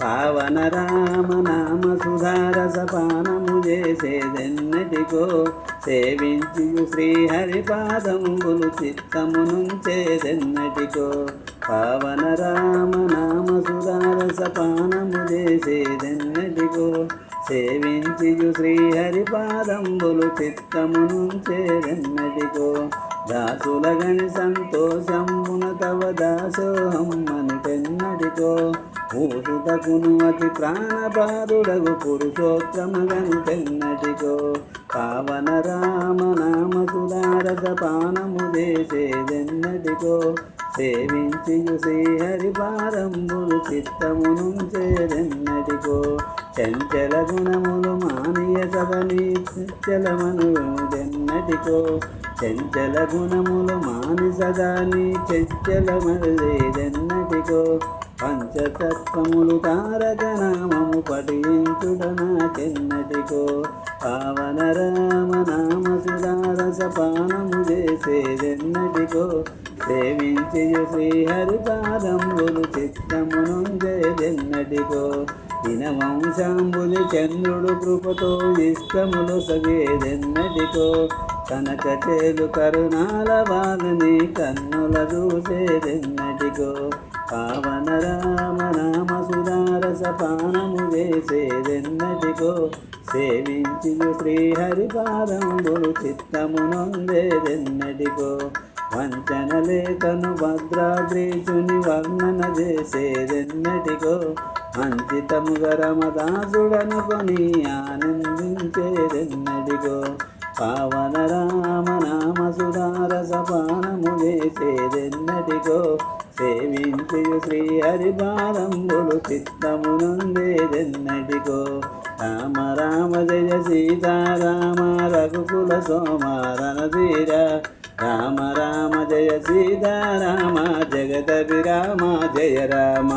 పావన రామ నామ సుధారసపానము చేసేదెన్నటికో సేవించి శ్రీహరి పాదంబులు చిత్తమునుంచేదెన్నటికో పావన రామ నామ సుధారసపానము చేసేదెన్నటికో సేవించి శ్రీహరి పాదంబులు చిత్తమునుంచేదెన్నటికో దాసులగని సంతోషమున తవ దాసోహమ్మనుటెన్నటికో పూసుతకును అతి ప్రాణపాదుడగు పురుషోత్తమగనుటెన్నటికో పావన రామ నామ సుధారస పానము చేసేదెన్నటికో సేవించి శ్రీహరి పాదంబులు చిత్తమునుంచేదెన్నటికో చంచల గుణములు మానియ సదని చంచలమనుదెన్నటికో చంచల గుణములు మాని సదాని చంచలమనుదెన్నటికో పంచతత్వములు తారక నామము పఠించుటనాకెన్నటికో పావన రామ నామ సుధారస పానము చేసేదెన్నటికో సేవించి శ్రీహరి పాదంబులు చిత్తమునుంచేదెన్నటికో దినవంశాంబులి చంద్రుడు కృపతో ఇష్టములు సగేదెన్నటికో కనక చేలు కరుణాల వాలని కన్నుల చూసేదెన్నటికో పావన రామ నామ సుధారస పానము చేసేదెన్నటికో సేవించి శ్రీహరి పాదంబులు చిత్తమునొందేదెన్నటికో వంచన లేఖను భద్రాద్రీచుని వర్ణన చేసేదెన్నటికో అంచితముగా రమదాసుడనుకొని ఆనందించేదెన్నటికో పావన రామ నామ సుధారస పానము చేసేదెన్నటికో సేవించి శ్రీహరి పాదంబులు చిత్తమునుందేదెన్నటికో రామ రామ జయ సీతారామ రఘుకుల సోమ రణధీర రామ రామ జయ సీతారామ జగదభిరామ జయ రామ.